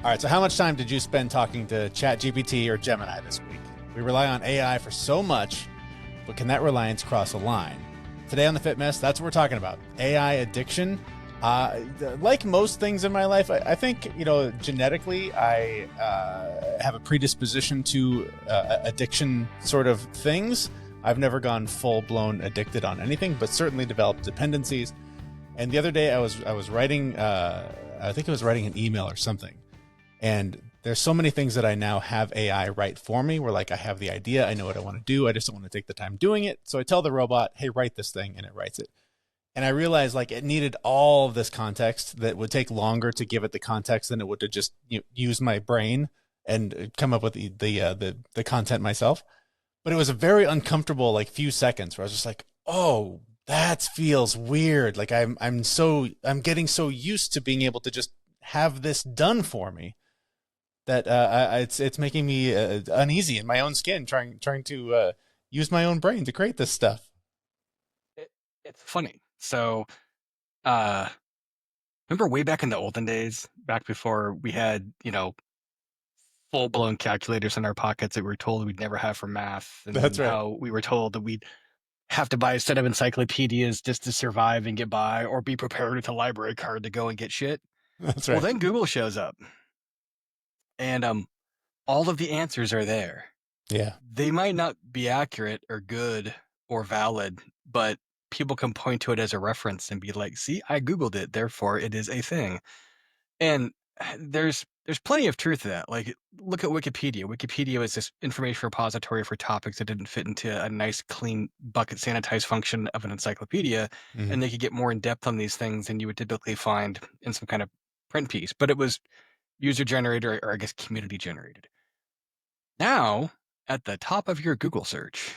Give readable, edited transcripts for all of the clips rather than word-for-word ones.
All right, so how much time did you spend talking to ChatGPT or Gemini this week? We rely on AI for so much, but can that reliance cross a line? Today on the Fit Mess, that's what we're talking about. AI addiction. Like most things in my life, I think, genetically, I have a predisposition to addiction sort of things. I've never gone full-blown addicted on anything, but certainly developed dependencies. And the other day I was writing, I think I was writing an email or something. And there's so many things that I now have AI write for me where like I have the idea, I know what I want to do. I just don't want to take the time doing it. So I tell the robot, hey, write this thing, and it writes it. And I realized like it needed all of this context that would take longer to give it the context than it would to just use my brain and come up with the content myself. But it was a very uncomfortable like few seconds where I was just like, oh, that feels weird. Like I'm getting so used to being able to just have this done for me that it's making me uneasy in my own skin, trying to use my own brain to create this stuff. It's funny. So, remember way back in the olden days, back before we had, full-blown calculators in our pockets that we were told we'd never have for math, and That's right. how we were told that we'd have to buy a set of encyclopedias just to survive and get by, or be prepared with a library card to go and get shit. That's Well, right. then Google shows up, and all of the answers are there. Yeah. They might not be accurate or good or valid, but people can point to it as a reference and be like, see, I Googled it, therefore it is a thing. And there's plenty of truth to that. Like, look at Wikipedia. Wikipedia is this information repository for topics that didn't fit into a nice, clean, bucket sanitized function of an encyclopedia, Mm-hmm. and they could get more in depth on these things than you would typically find in some kind of print piece. But it was user generated, or I guess community generated. Now, at the top of your Google search,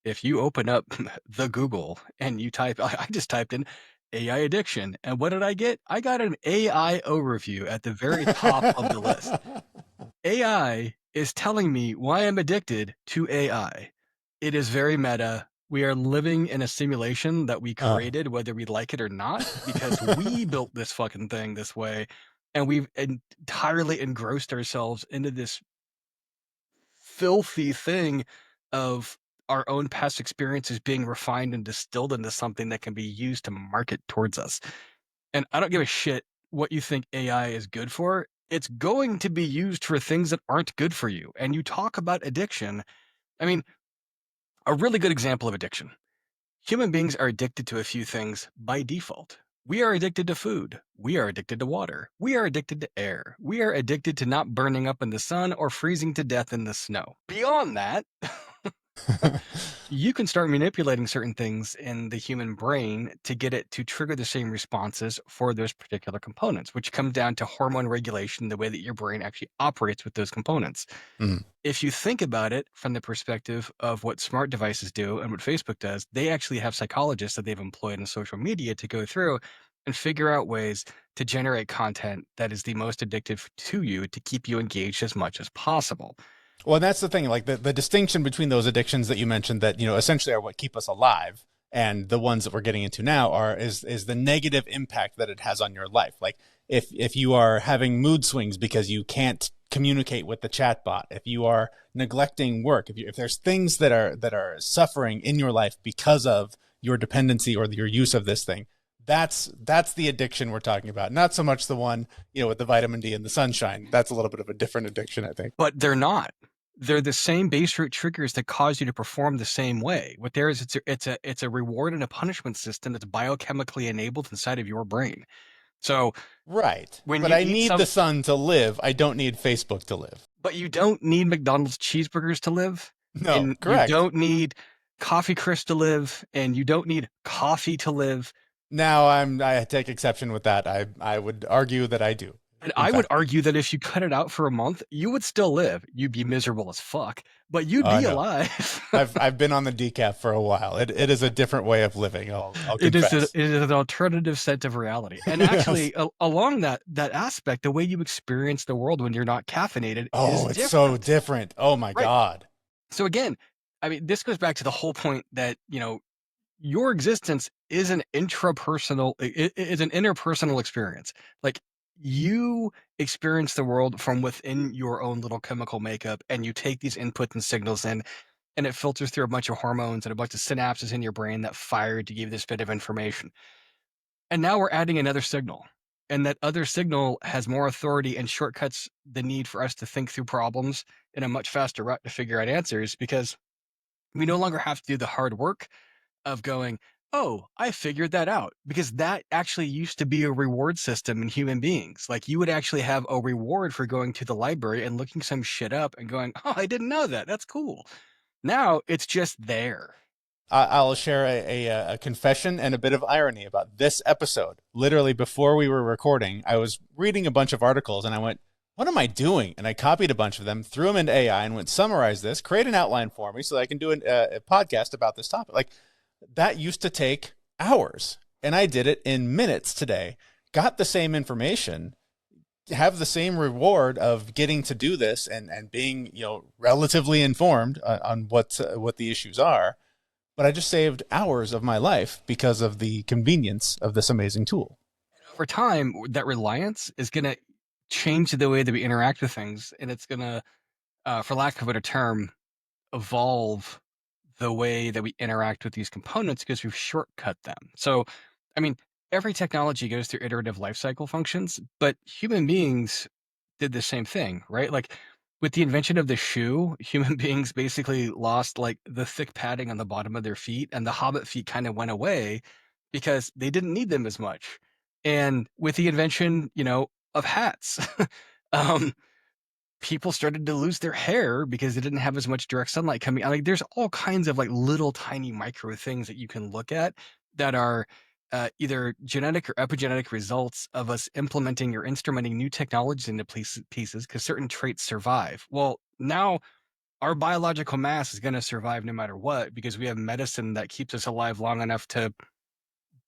if you open up the Google and you type, I just typed in AI addiction. And what did I get? I got an AI overview at the very top of the list. AI is telling me why I'm addicted to AI. It is very meta. We are living in a simulation that we created, whether we like it or not, because we built this fucking thing this way. And we've entirely engrossed ourselves into this filthy thing of our own past experiences being refined and distilled into something that can be used to market towards us. And I don't give a shit what you think AI is good for. It's going to be used for things that aren't good for you. And you talk about addiction. I mean, a really good example of addiction. Human beings are addicted to a few things by default. We are addicted to food. We are addicted to water. We are addicted to air. We are addicted to not burning up in the sun or freezing to death in the snow. Beyond that, you can start manipulating certain things in the human brain to get it to trigger the same responses for those particular components, which come down to hormone regulation, the way that your brain actually operates with those components. Mm. If you think about it from the perspective of what smart devices do and what Facebook does, they actually have psychologists that they've employed in social media to go through and figure out ways to generate content that is the most addictive to you to keep you engaged as much as possible. Well, and that's the thing, like the distinction between those addictions that you mentioned that, essentially are what keep us alive, and the ones that we're getting into now is the negative impact that it has on your life. Like if you are having mood swings because you can't communicate with the chatbot, if you are neglecting work, if there's things that are suffering in your life because of your dependency or your use of this thing, that's the addiction we're talking about. Not so much the one, with the vitamin D and the sunshine. That's a little bit of a different addiction, I think. But they're not. They're the same base root triggers that cause you to perform the same way. What there is, it's a reward and a punishment system that's biochemically enabled inside of your brain. So Right. when But you I eat need the sun to live. I don't need Facebook to live. but you don't need McDonald's cheeseburgers to live, No, and you correct. don't need coffee crisp to live, and you don't need coffee to live. Now I take exception with that. I would argue that I do. And In I would fact, argue that if you cut it out for a month, you would still live. You'd be miserable as fuck, but you'd I be know. alive. I've been on the decaf for a while. It is a different way of living. I'll It confess. is an alternative sense of reality. And Yes. actually, along that aspect, the way you experience the world when you're not caffeinated is Oh, it's so different. different. Oh my Right. God. So again, I mean, this goes back to the whole point that, your existence is an interpersonal experience. Like, you experience the world from within your own little chemical makeup, and you take these inputs and signals in, and it filters through a bunch of hormones and a bunch of synapses in your brain that fire to give this bit of information. And now we're adding another signal. And that other signal has more authority and shortcuts the need for us to think through problems in a much faster route to figure out answers, because we no longer have to do the hard work of going, oh, I figured that out. Because that actually used to be a reward system in human beings. Like, you would actually have a reward for going to the library and looking some shit up and going, oh, I didn't know that. That's cool. Now it's just there. I'll share a confession and a bit of irony about this episode. Literally, before we were recording, I was reading a bunch of articles and I went, what am I doing? And I copied a bunch of them, threw them into AI and went, summarize this, create an outline for me so that I can do a podcast about this topic. Like, that used to take hours, and I did it in minutes today, got the same information, have the same reward of getting to do this and being, relatively informed on what the issues are. But I just saved hours of my life because of the convenience of this amazing tool. Over time, that reliance is going to change the way that we interact with things, and it's going to, for lack of a better term, evolve the way that we interact with these components because we've shortcut them. So, I mean, every technology goes through iterative life cycle functions, but human beings did the same thing, right? Like, with the invention of the shoe, human beings basically lost like the thick padding on the bottom of their feet, and the hobbit feet kind of went away because they didn't need them as much. And with the invention, of hats, um, people started to lose their hair because they didn't have as much direct sunlight coming. Like, there's all kinds of like little tiny micro things that you can look at that are either genetic or epigenetic results of us implementing or instrumenting new technologies into pieces because certain traits survive. Well, now our biological mass is going to survive no matter what, because we have medicine that keeps us alive long enough to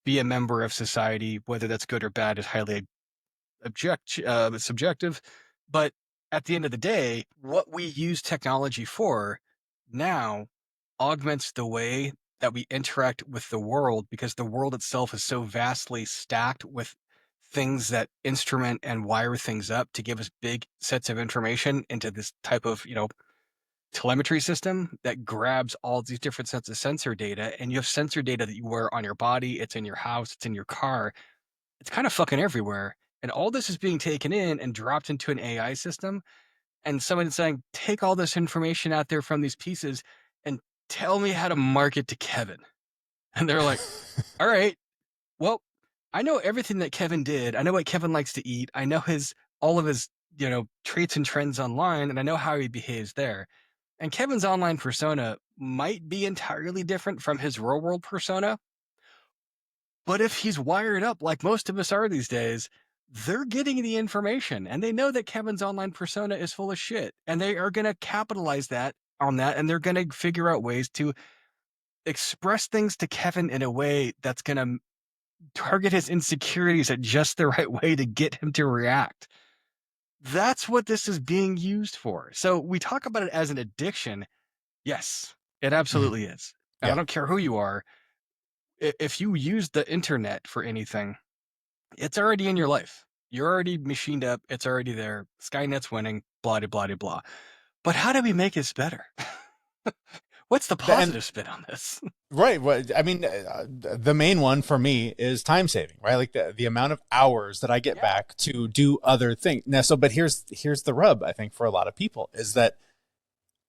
be a member of society. Whether that's good or bad is highly subjective. But at the end of the day, what we use technology for now augments the way that we interact with the world, because the world itself is so vastly stacked with things that instrument and wire things up to give us big sets of information into this type of, telemetry system that grabs all these different sets of sensor data. And you have sensor data that you wear on your body, it's in your house, it's in your car, it's kind of fucking everywhere. And all this is being taken in and dropped into an AI system. And someone's saying, take all this information out there from these pieces and tell me how to market to Kevin. And they're like, all right, well, I know everything that Kevin did. I know what Kevin likes to eat. I know all of his, traits and trends online, and I know how he behaves there. And Kevin's online persona might be entirely different from his real world persona. But if he's wired up like most of us are these days, they're getting the information, and they know that Kevin's online persona is full of shit, and they are going to capitalize on that, and they're going to figure out ways to express things to Kevin in a way that's going to target his insecurities at just the right way to get him to react. That's what this is being used for. So we talk about it as an addiction. Yes, it absolutely is. And I don't care who you are. If you use the internet for anything, it's already in your life. You're already machined up. It's already there. Skynet's winning, blah, blah, blah, blah. But how do we make this better? What's the positive spin on this? Right. Well, I mean, the main one for me is time saving, right? Like the amount of hours that I get back to do other things. Now, but here's the rub, I think, for a lot of people, is that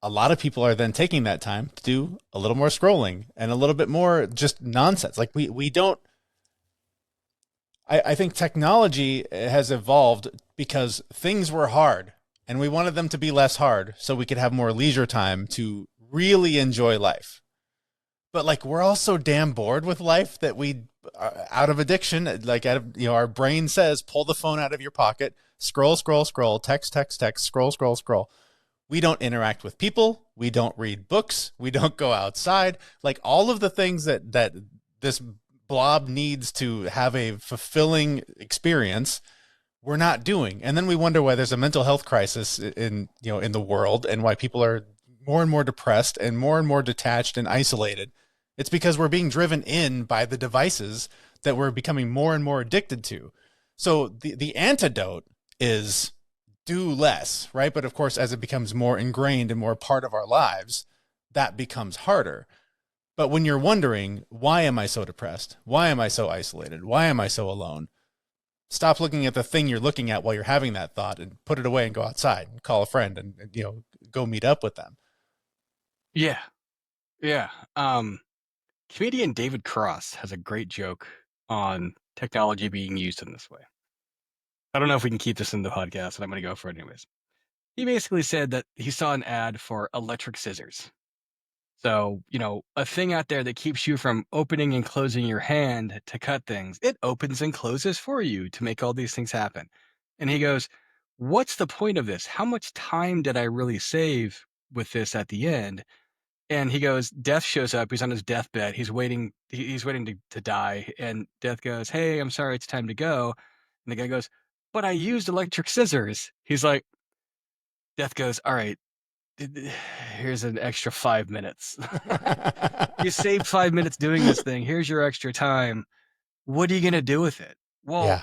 a lot of people are then taking that time to do a little more scrolling and a little bit more just nonsense. Like we don't, I think technology has evolved because things were hard and we wanted them to be less hard so we could have more leisure time to really enjoy life. But like, we're all so damn bored with life that we are out of addiction, like out of, our brain says, pull the phone out of your pocket, scroll, text, scroll. We don't interact with people. We don't read books. We don't go outside. Like, all of the things that this blob needs to have a fulfilling experience, we're not doing. And then we wonder why there's a mental health crisis in the world, and why people are more and more depressed and more detached and isolated. It's because we're being driven in by the devices that we're becoming more and more addicted to. So the antidote is do less, right? But of course, as it becomes more ingrained and more part of our lives, that becomes harder. But when you're wondering, why am I so depressed? Why am I so isolated? Why am I so alone? Stop looking at the thing you're looking at while you're having that thought and put it away and go outside and call a friend and go meet up with them. Yeah. Yeah. Comedian David Cross has a great joke on technology being used in this way. I don't know if we can keep this in the podcast, but I'm going to go for it anyways. He basically said that he saw an ad for electric scissors. So, a thing out there that keeps you from opening and closing your hand to cut things. It opens and closes for you to make all these things happen. And he goes, what's the point of this? How much time did I really save with this at the end? And he goes, death shows up. He's on his deathbed. He's waiting. He's waiting to die. And death goes, hey, I'm sorry. It's time to go. And the guy goes, but I used electric scissors. He's like, death goes, all right, here's an extra 5 minutes. You saved 5 minutes doing this thing. Here's your extra time. What are you going to do with it? Well, Yeah.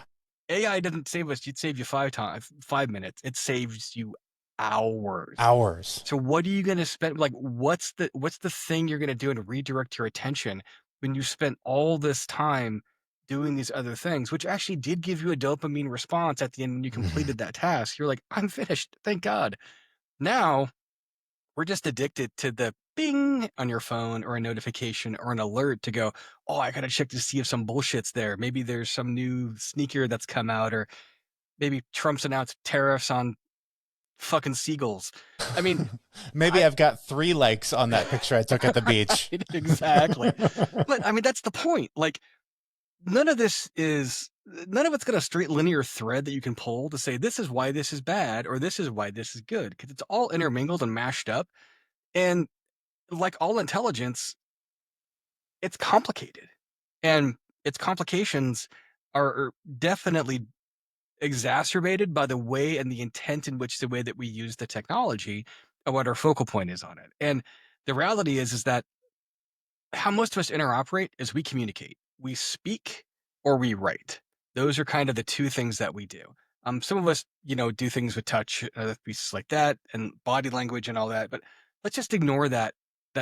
AI doesn't save us. You'd save you 5 minutes. It saves you hours. Hours. So what are you going to spend? Like, what's the thing you're going to do to redirect your attention when you spent all this time doing these other things, which actually did give you a dopamine response at the end when you completed that task? You're like, I'm finished. Thank God. Now we're just addicted to the bing on your phone or a notification or an alert to go, oh, I got to check to see if some bullshit's there. Maybe there's some new sneaker that's come out, or maybe Trump's announced tariffs on fucking seagulls. I mean, maybe I've got 3 likes on that picture I took at the beach. Right, exactly. But I mean, that's the point. Like, none of it's got a straight linear thread that you can pull to say this is why this is bad or this is why this is good, because it's all intermingled and mashed up. And like all intelligence, it's complicated, and its complications are definitely exacerbated by the way and the intent in which the way that we use the technology and what our focal point is on it. And the reality is that how most of us interoperate is we communicate. We speak or we write. Those are kind of the 2 things that we do. Some of us, do things with touch, pieces like that, and body language and all that. But let's just ignore that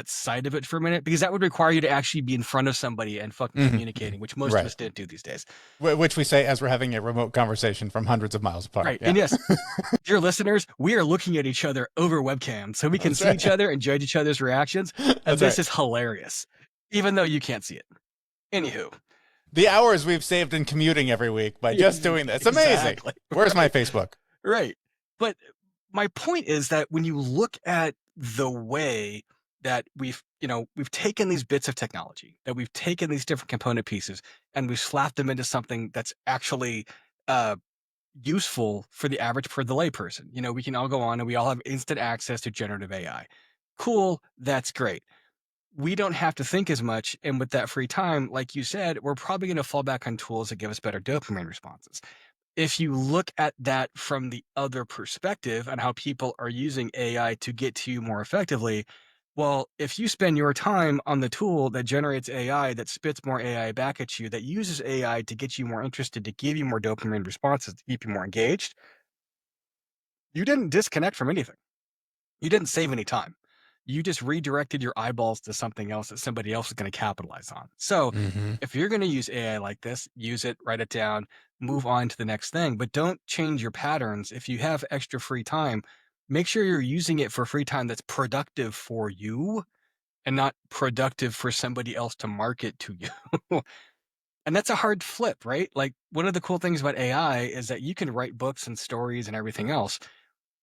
side of it for a minute, because that would require you to actually be in front of somebody and fucking communicating, which most of us didn't do these days. Which we say as we're having a remote conversation from hundreds of miles apart. Right. Yeah. And yes, dear listeners, we are looking at each other over webcam so we can see each other and judge each other's reactions. And this is hilarious, even though you can't see it. Anywho. The hours we've saved in commuting every week by just doing this. It's amazing. Exactly. Where's my Facebook? Right. But my point is that when you look at the way that we've taken these bits of technology, that we've taken these different component pieces, and we've slapped them into something that's actually useful for the layperson. We can all go on and we all have instant access to generative AI. Cool. That's great. We don't have to think as much. And with that free time, like you said, we're probably going to fall back on tools that give us better dopamine responses. If you look at that from the other perspective and how people are using AI to get to you more effectively, well, if you spend your time on the tool that generates AI, that spits more AI back at you, that uses AI to get you more interested, to give you more dopamine responses, to keep you more engaged, you didn't disconnect from anything. You didn't save any time. You just redirected your eyeballs to something else that somebody else is going to capitalize on. So if you're going to use AI like this, use it, write it down, move on to the next thing, but don't change your patterns. If you have extra free time, make sure you're using it for free time that's productive for you and not productive for somebody else to market to you. And that's a hard flip, right? Like, one of the cool things about AI is that you can write books and stories and everything else.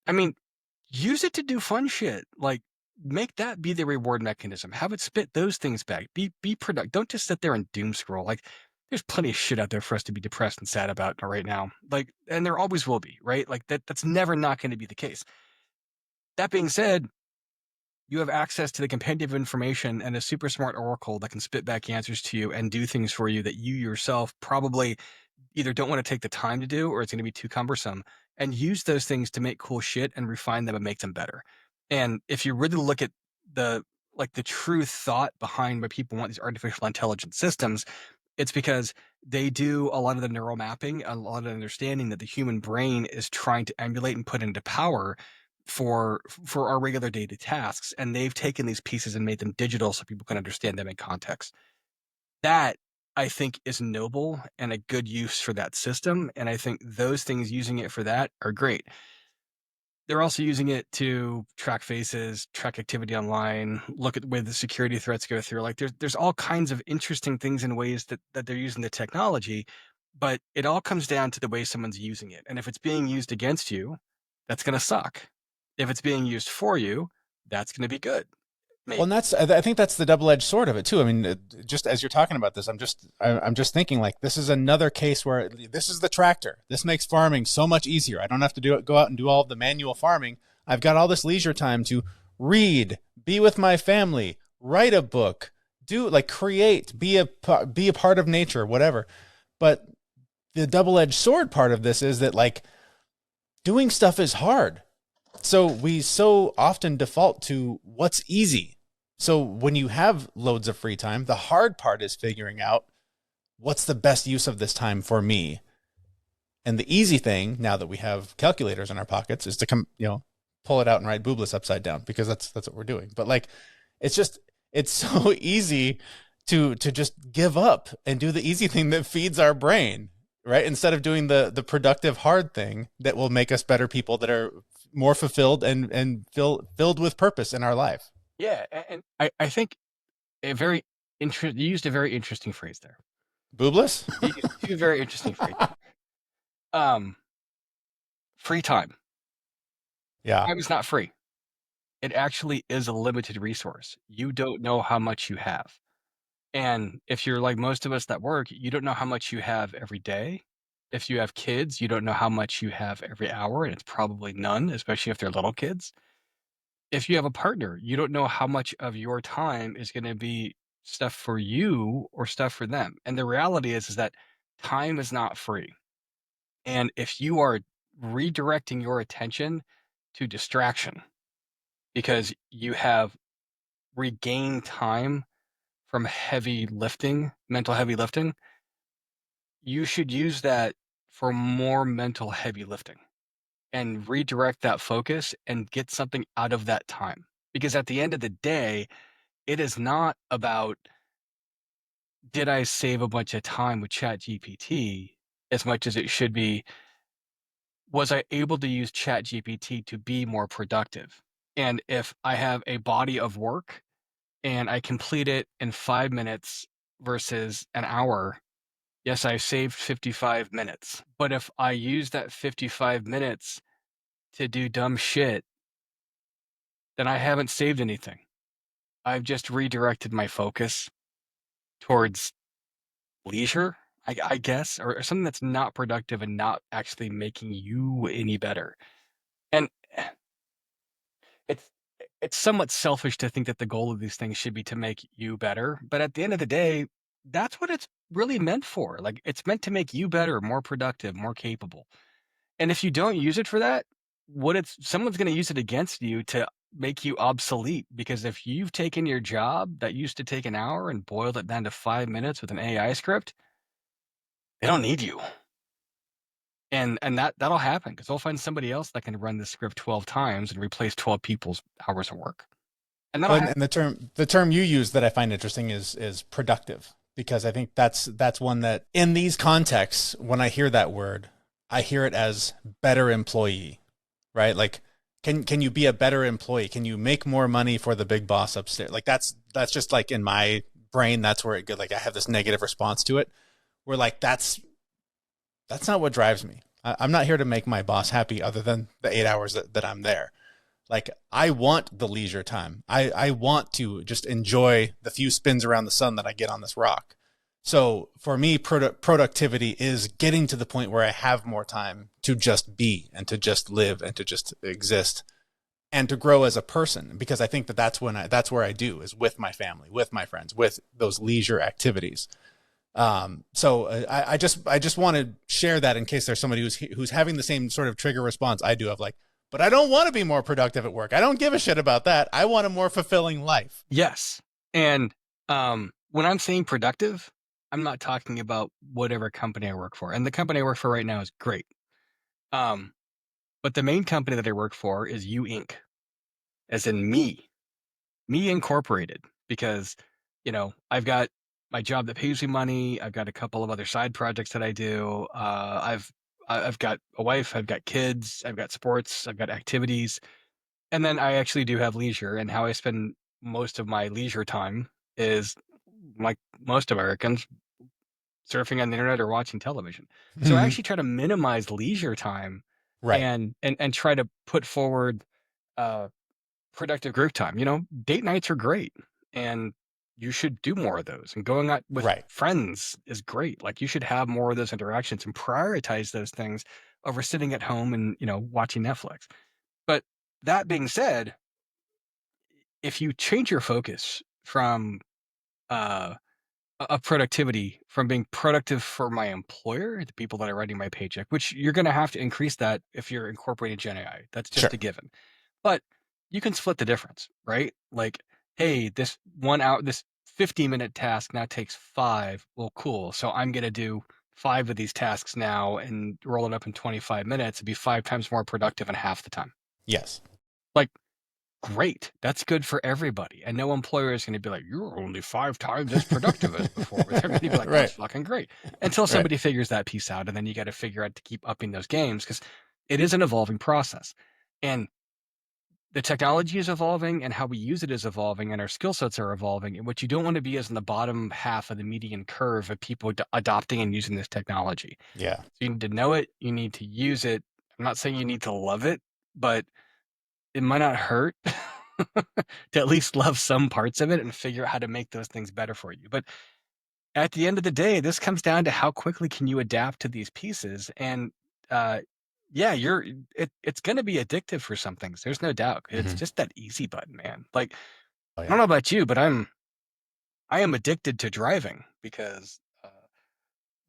I mean, use it to do fun shit. Like, make that be the reward mechanism. Have it spit those things back. Be productive. Don't just sit there and doom scroll. Like, there's plenty of shit out there for us to be depressed and sad about right now. Like, and there always will be, right? Like, that's never not going to be the case. That being said, you have access to the compendium of information and a super smart oracle that can spit back answers to you and do things for you that you yourself probably either don't want to take the time to do, or it's going to be too cumbersome, and use those things to make cool shit and refine them and make them better. And if you really look at the true thought behind why people want these artificial intelligence systems, It's because they do a lot of the neural mapping, a lot of the understanding that the human brain is trying to emulate and put into power for our regular daily tasks. And they've taken these pieces and made them digital so people can understand them in context. That, I think, is noble and a good use for that system. And I think those things using it for that are great. They're also using it to track faces, track activity online, look at where the security threats go through. Like there's all kinds of interesting things and ways that they're using the technology, but it all comes down to the way someone's using it. And if it's being used against you, that's going to suck. If it's being used for you, that's going to be good. Well, and Maybe. I think that's the double-edged sword of it too. I mean, just as you're talking about this, I'm just thinking like this is another case where this is the tractor. This makes farming so much easier. I don't have to go out and do all of the manual farming. I've got all this leisure time to read, be with my family, write a book, create, be a part of nature, whatever. But the double-edged sword part of this is that like doing stuff is hard. So we so often default to what's easy. So when you have loads of free time, the hard part is figuring out what's the best use of this time for me. And the easy thing, now that we have calculators in our pockets, is to pull it out and write boobless upside down, because that's what we're doing. But like, it's so easy to just give up and do the easy thing that feeds our brain, right? Instead of doing the productive hard thing that will make us better people that are more fulfilled and filled with purpose in our life. Yeah. And I think you used a very interesting phrase there. Boobless? You used two very interesting phrases. Free time. Yeah. Time is not free. It actually is a limited resource. You don't know how much you have. And if you're like most of us that work, you don't know how much you have every day. If you have kids, you don't know how much you have every hour, and it's probably none, especially if they're little kids. If you have a partner, you don't know how much of your time is going to be stuff for you or stuff for them. And the reality is that time is not free. And if you are redirecting your attention to distraction because you have regained time from heavy lifting, mental heavy lifting, you should use that for more mental heavy lifting and redirect that focus and get something out of that time. Because at the end of the day, it is not about did I save a bunch of time with ChatGPT as much as it should be, was I able to use ChatGPT to be more productive? And if I have a body of work and I complete it in 5 minutes versus an hour, yes, I saved 55 minutes. But if I use that 55 minutes to do dumb shit, then I haven't saved anything. I've just redirected my focus towards leisure, I guess, or something that's not productive and not actually making you any better. And it's it's somewhat selfish to think that the goal of these things should be to make you better, but at the end of the day, that's what it's really meant for. Like it's meant to make you better, more productive, more capable. And if you don't use it for that, someone's going to use it against you to make you obsolete, because if you've taken your job that used to take an hour and boiled it down to 5 minutes with an AI script, they don't need you. And that'll happen because they'll find somebody else that can run this script 12 times and replace 12 people's hours of work. And that'll happen. And the term you use that I find interesting is productive, because I think that's one that in these contexts, when I hear that word, I hear it as better employee, right? Like, can you be a better employee? Can you make more money for the big boss upstairs? Like that's just like in my brain, that's where it goes. Like I have this negative response to it where like, that's not what drives me. I'm not here to make my boss happy other than the 8 hours that I'm there. Like I want the leisure time. I want to just enjoy the few spins around the sun that I get on this rock. So for me, productivity is getting to the point where I have more time to just be and to just live and to just exist and to grow as a person. Because I think that's where I do is with my family, with my friends, with those leisure activities. So I just want to share that in case there's somebody who's having the same sort of trigger response I do of like, but I don't want to be more productive at work. I don't give a shit about that. I want a more fulfilling life. Yes. And when I'm saying productive, I'm not talking about whatever company I work for. And the company I work for right now is great. Um, but the main company that I work for is You Inc., as in me incorporated, because, I've got my job that pays me money. I've got a couple of other side projects that I do. I've got a wife, I've got kids, I've got sports, I've got activities. And then I actually do have leisure, and how I spend most of my leisure time is, like most Americans, surfing on the internet or watching television. So I actually try to minimize leisure time Right. and try to put forward uh, productive group time. Date nights are great, and you should do more of those. And going out with Right. friends is great. Like, you should have more of those interactions and prioritize those things over sitting at home and watching Netflix. But that being said, if you change your focus from uh, of productivity, from being productive for my employer, the people that are writing my paycheck, which you're going to have to increase that if you're incorporating Gen AI. That's just Sure. a given. But you can split the difference, right? Like, hey, this 1 hour, this 50-minute task now takes 5. Well, cool. So I'm going to do 5 of these tasks now and roll it up in 25 minutes and be 5 times more productive in half the time. Yes. Like, great. That's good for everybody. And no employer is going to be like, you're only 5 times as productive as before. They're going to be like, that's Right. fucking great. Until Right. somebody figures that piece out. And then you got to figure out to keep upping those games, because it is an evolving process. And the technology is evolving, and how we use it is evolving, and our skill sets are evolving. And what you don't want to be is in the bottom half of the median curve of people adopting and using this technology. Yeah. So you need to know it. You need to use it. I'm not saying you need to love it, but it might not hurt to at least love some parts of it and figure out how to make those things better for you. But at the end of the day, this comes down to how quickly can you adapt to these pieces. And uh, yeah, it's going to be addictive for some things. There's no doubt. It's Hmm. just that easy button, man. Like, Oh I don't yeah. know about you, but I am addicted to driving, because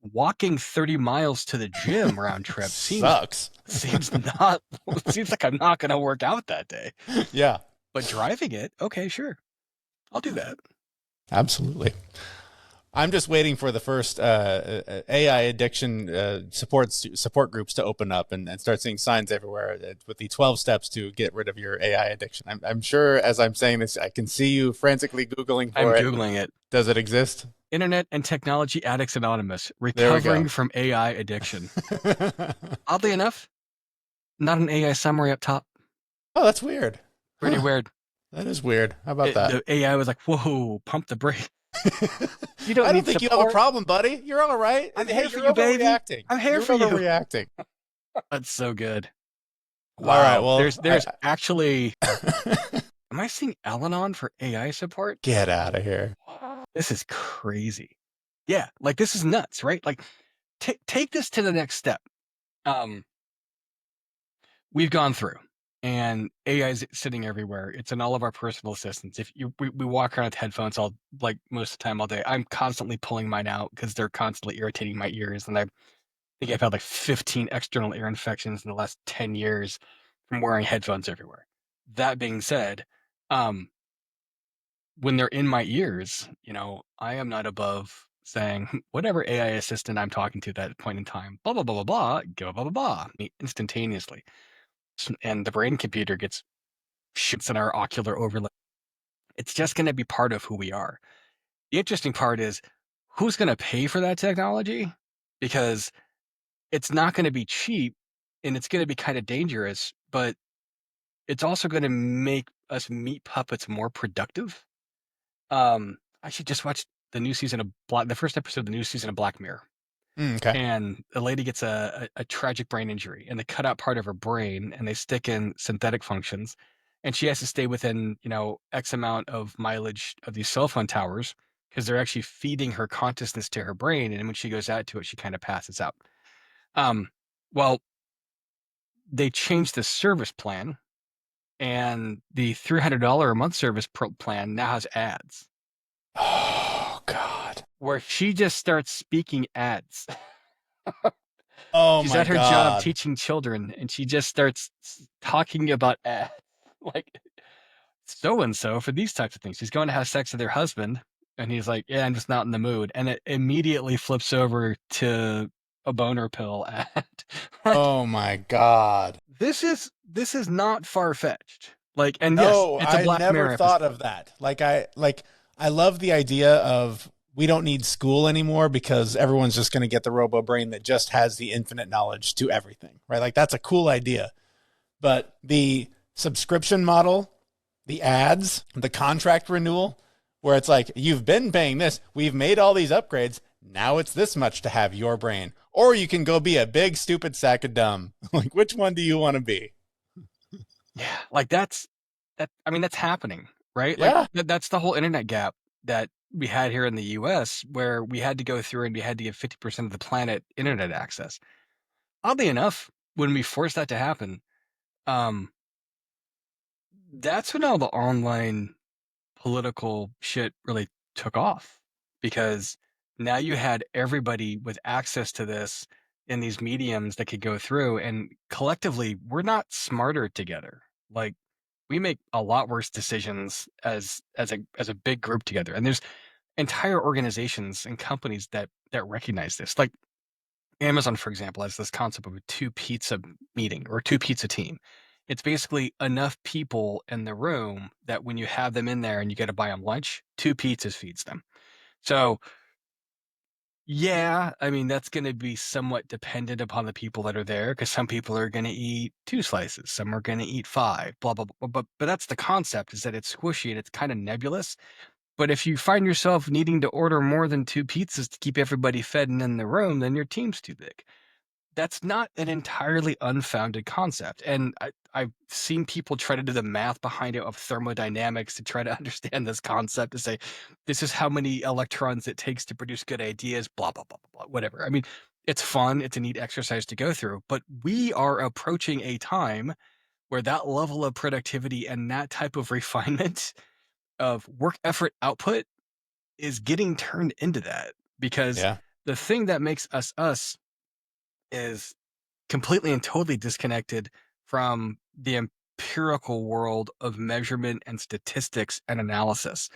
walking 30 miles to the gym round trip Sucks. seems not seems like I'm not going to work out that day. Yeah. But driving it, okay, sure, I'll do that. Absolutely. I'm just waiting for the first AI addiction support groups to open up and start seeing signs everywhere with the 12 steps to get rid of your AI addiction. I'm sure as I'm saying this, I can see you frantically Googling I'm for it. Googling it. Does it exist? Internet and Technology Addicts Anonymous, There we go. recovering from AI addiction. Oddly enough, not an AI summary up top. Oh, that's weird. Pretty Huh. weird. That is weird. How about that? The AI was like, whoa, pump the brake. You don't I don't need think you have a support. problem, buddy. You're all right. I'm Hey, here for you're you, baby. overreacting. I'm here You're for you. overreacting. That's so good. Wow. All right. Well, There's actually, am I seeing Al-Anon for AI support? get out of here. This is crazy. Yeah, like, this is nuts, right? Like, take this to the next step. We've gone through, and AI is sitting everywhere. It's in all of our personal assistants. If we walk around with headphones all, like, most of the time all day. I'm constantly pulling mine out because they're constantly irritating my ears, and I think I've had like 15 external ear infections in the last 10 years from wearing headphones everywhere. That being said, um, when they're in my ears, I am not above saying, whatever AI assistant I'm talking to at that point in time, blah blah blah blah blah, go blah blah blah, instantaneously. And the brain computer gets shits in our ocular overlay. It's just going to be part of who we are. The interesting part is, who's going to pay for that technology? Because it's not going to be cheap, and it's going to be kind of dangerous, but it's also going to make us meat puppets more productive. I should just watch the first episode of the new season of Black Mirror. Okay. And a lady gets a tragic brain injury, and they cut out part of her brain and they stick in synthetic functions, and she has to stay within X amount of mileage of these cell phone towers, because they're actually feeding her consciousness to her brain, and when she goes out to it, she kind of passes out. um well, they changed the service plan, and the $300 a month service plan now has ads, Oh God. where she just starts speaking ads. Oh She's my at her job God. teaching children, and she just starts talking about like, so and so for these types of things. She's going to have sex with her husband, And he's like, yeah, I'm just not in the mood. And it immediately flips over to a boner pill ad. Like, Oh my God. this is not far-fetched. Like, and yes, No, it's a I Black never Mirror thought episode. of that. I love the idea of we don't need school anymore because everyone's just going to get the robo brain that just has the infinite knowledge to everything, right? Like that's a cool idea. But the subscription model, the ads, the contract renewal, where it's like, you've been paying this, we've made all these upgrades, now it's this much to have your brain. Or you can go be a big, stupid sack of dumb. Like, which one do you want to be? Yeah, like that's happening, right? Like Yeah. that's the whole internet gap that we had here in the US where we had to go through and we had to give 50% of the planet internet access. Oddly enough, when we forced that to happen, um, that's when all the online political shit really took off because now you had everybody with access to this in these mediums that could go through and collectively we're not smarter together. Like we make a lot worse decisions as a big group together. And there's entire organizations and companies that recognize this. Like Amazon, for example, has this concept of a two pizza meeting or two pizza team. It's basically enough people in the room that when you have them in there and you got to buy them lunch, two pizzas feeds them. So, yeah, I mean, that's going to be somewhat dependent upon the people that are there because some people are going to eat two slices, some are going to eat five, blah, blah, blah. But that's the concept is that it's squishy and it's kind of nebulous. But if you find yourself needing to order more than two pizzas to keep everybody fed and in the room, then your team's too big. That's not an entirely unfounded concept. And I've seen people try to do the math behind it of thermodynamics to try to understand this concept to say, this is how many electrons it takes to produce good ideas, blah, blah, blah, blah, blah, whatever. I mean, it's fun. It's a neat exercise to go through, but we are approaching a time where that level of productivity and that type of refinement of work effort output is getting turned into that because Yeah. the thing that makes us us is completely and totally disconnected from the empirical world of measurement and statistics and analysis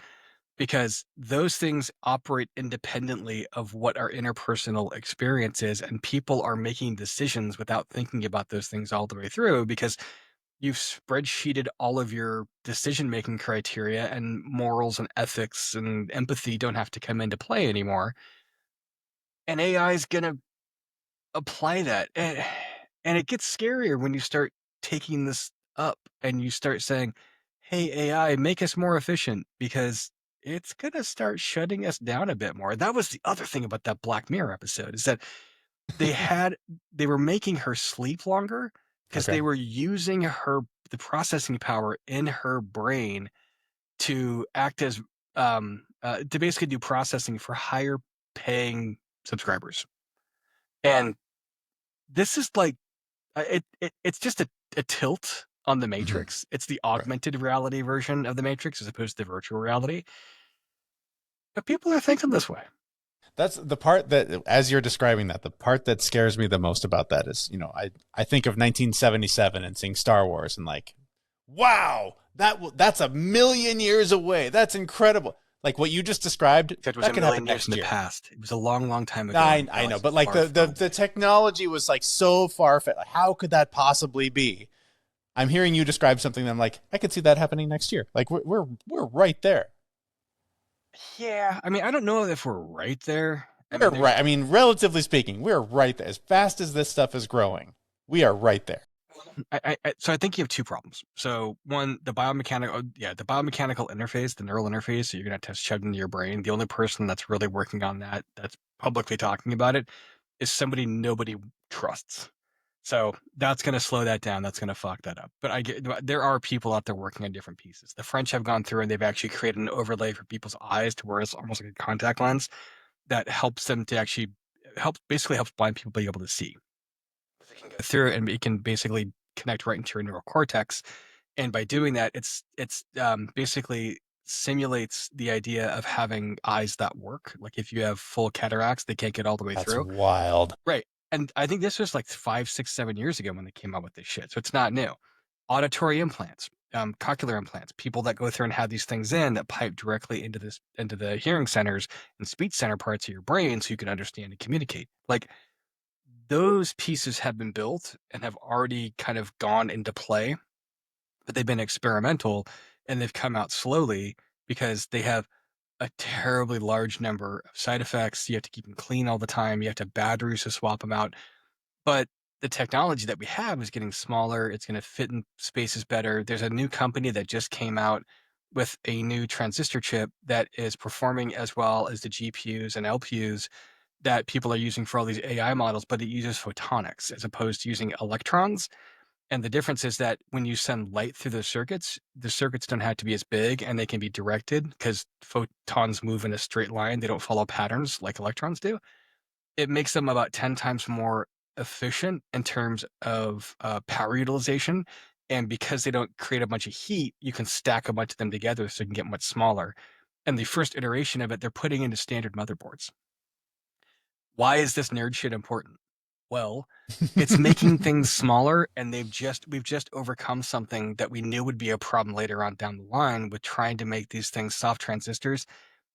because those things operate independently of what our interpersonal experience is and people are making decisions without thinking about those things all the way through because you've spreadsheeted all of your decision making criteria and morals and ethics and empathy don't have to come into play anymore and AI is going to apply that. And it gets scarier when you start taking this up and you start saying, hey, AI, make us more efficient because it's going to start shutting us down a bit more. That was the other thing about that Black Mirror episode is that they were making her sleep longer because Okay. they were using the processing power in her brain to act as to basically do processing for higher paying subscribers. And this is like it's just a tilt on the Mhm. Matrix. It's the Right. augmented reality version of the Matrix as opposed to virtual reality. But people are thinking this way. That's the part that, as you're describing that, the part that scares me the most about that is, I think of 1977 and seeing Star Wars and like, wow, that's a million years away. That's incredible. Like what you just described, Except it was that a could happen million years in next the year. past. It was a long, long time ago in a I know, galaxy but like far, the far away. the technology was like so far fetched. Like, how could that possibly be? I'm hearing you describe something that I'm like, I could see that happening next year. Like we're right there. Yeah, I mean, I don't know if we're right there. I We're mean, there's right. I mean, relatively speaking, we're right there. As fast as this stuff is growing, we are right there. so I think you have two problems. So one, the biomechanical interface, the neural interface. So you're gonna have to shoved into your brain. The only person that's really working on that, that's publicly talking about it, is somebody nobody trusts. So that's going to slow that down. That's going to fuck that up. But there are people out there working on different pieces. The French have gone through and they've actually created an overlay for people's eyes to where it's almost like a contact lens that helps them to actually basically helps blind people be able to see. They can go through and it can basically connect right into your neural cortex. And by doing that, it's basically simulates the idea of having eyes that work. Like if you have full cataracts, they can't get all the way That's through. wild. Right. And I think this was like 5, 6, 7 years ago when they came out with this shit. So it's not new. Auditory implants. cochlear implants, people that go through and have these things in that pipe directly into the hearing centers and speech center parts of your brain so you can understand and communicate. Like, those pieces have been built and have already kind of gone into play, but they've been experimental and they've come out slowly because they have a terribly large number of side effects. You have to keep them clean all the time. You have to have batteries to swap them out. But the technology that we have is getting smaller. It's going to fit in spaces better. There's a new company that just came out with a new transistor chip that is performing as well as the GPUs and LPUs that people are using for all these AI models, but it uses photonics as opposed to using electrons. And the difference is that when you send light through the circuits don't have to be as big and they can be directed because photons move in a straight line. They don't follow patterns like electrons do. It makes them about 10 times more efficient in terms of power utilization. And because they don't create a bunch of heat, you can stack a bunch of them together so you can get much smaller. And the first iteration of it, they're putting into standard motherboards. Why is this nerd shit important? Well, it's making things smaller, and we've just overcome something that we knew would be a problem later on down the line with trying to make these things, soft transistors,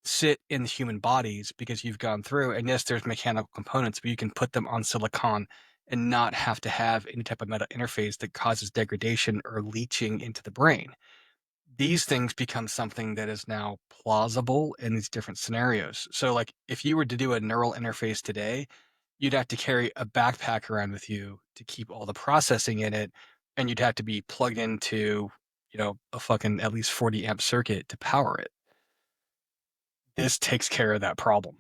sit in human bodies, because you've gone through, and yes, there's mechanical components, but you can put them on silicon and not have to have any type of metal interface that causes degradation or leaching into the brain. These things become something that is now plausible in these different scenarios. So like if you were to do a neural interface today, you'd have to carry a backpack around with you to keep all the processing in it. And you'd have to be plugged into, a fucking at least 40 amp circuit to power it. This takes care of that problem.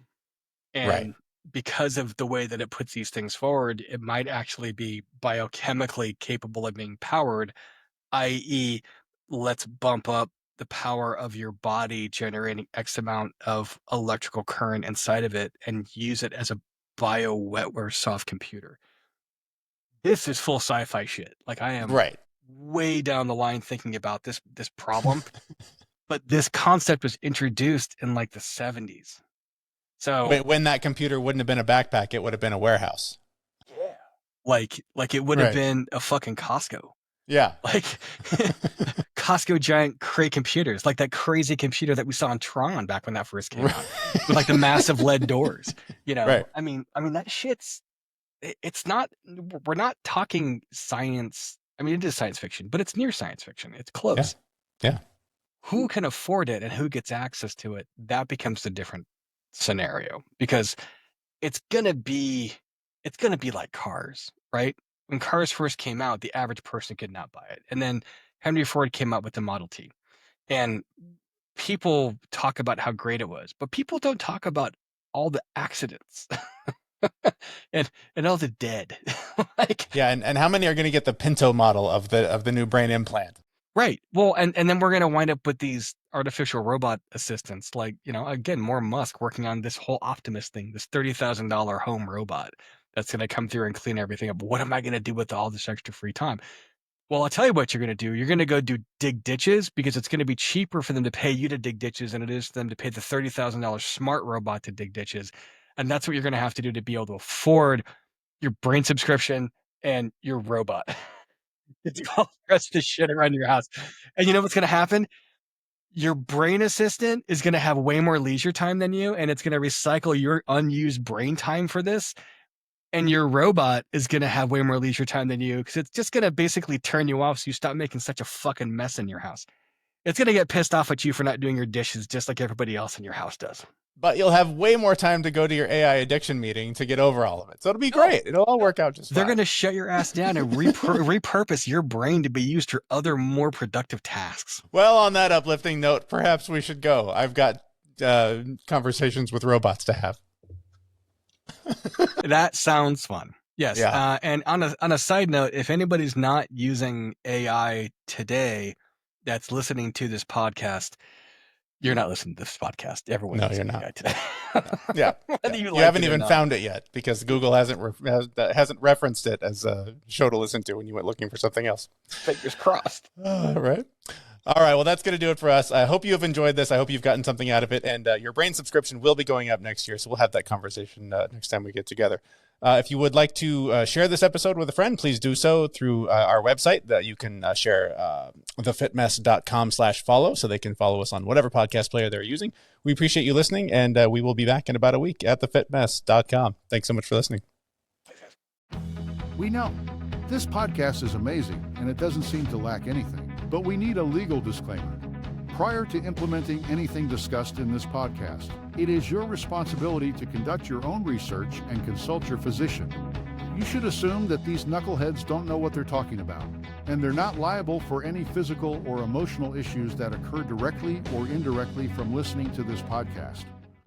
And Right. because of the way that it puts these things forward, it might actually be biochemically capable of being powered, i.e., let's bump up the power of your body generating X amount of electrical current inside of it and use it as a bio wetware soft computer. This is full sci-fi shit. Like, I am Right. way down the line thinking about this problem, but this concept was introduced in like the 70s. So When that computer wouldn't have been a backpack, it would have been a warehouse. yeah, like it would have been a fucking Costco. Yeah. Like Costco giant Cray computers, like that crazy computer that we saw in Tron back when that first came out, with like the massive lead doors. Right. I mean that shit's. It's not. We're not talking science. I mean, it is science fiction, but it's near science fiction. It's close. Yeah. Who can afford it and who gets access to it? That becomes the different scenario, because it's gonna be like cars, right? When cars first came out, the average person could not buy it. And then Henry Ford came out with the Model T. And people talk about how great it was, but people don't talk about all the accidents and all the dead. Like, Yeah, and how many are going to get the Pinto model of the new brain implant? right. Well, and then we're going to wind up with these artificial robot assistants, like, again, more Musk working on this whole Optimus thing, this $30,000 home robot that's going to come through and clean everything up. What am I going to do with all this extra free time? Well, I'll tell you what you're going to do. You're going to go dig ditches, because it's going to be cheaper for them to pay you to dig ditches than it is for them to pay the $30,000 smart robot to dig ditches. And that's what you're going to have to do to be able to afford your brain subscription and your robot. To do all the rest of the shit around your house. And you know what's going to happen? Your brain assistant is going to have way more leisure time than you, and it's going to recycle your unused brain time for this. And your robot is going to have way more leisure time than you, because it's just going to basically turn you off so you stop making such a fucking mess in your house. It's going to get pissed off at you for not doing your dishes just like everybody else in your house does. But you'll have way more time to go to your AI addiction meeting to get over all of it. So it'll be great. It'll all work out just fine. They're going to shut your ass down and repurpose your brain to be used for other more productive tasks. Well, on that uplifting note, perhaps we should go. I've got conversations with robots to have. That sounds fun. Yes. Yeah. And on a side note, if anybody's not using AI today that's listening to this podcast, you're not listening to this podcast. Everyone's No, using you're not. AI today. Yeah. You haven't even found it yet, because Google hasn't referenced it as a show to listen to when you went looking for something else. Fingers crossed. Right. All right. Well, that's going to do it for us. I hope you have enjoyed this. I hope you've gotten something out of it. And your brain subscription will be going up next year, so we'll have that conversation next time we get together. If you would like to share this episode with a friend, please do so through our website. That you can share thefitmess.com/follow so they can follow us on whatever podcast player they're using. We appreciate you listening, and we will be back in about a week at thefitmess.com. Thanks so much for listening. We know this podcast is amazing and it doesn't seem to lack anything, but we need a legal disclaimer. Prior to implementing anything discussed in this podcast, it is your responsibility to conduct your own research and consult your physician. You should assume that these knuckleheads don't know what they're talking about, and they're not liable for any physical or emotional issues that occur directly or indirectly from listening to this podcast.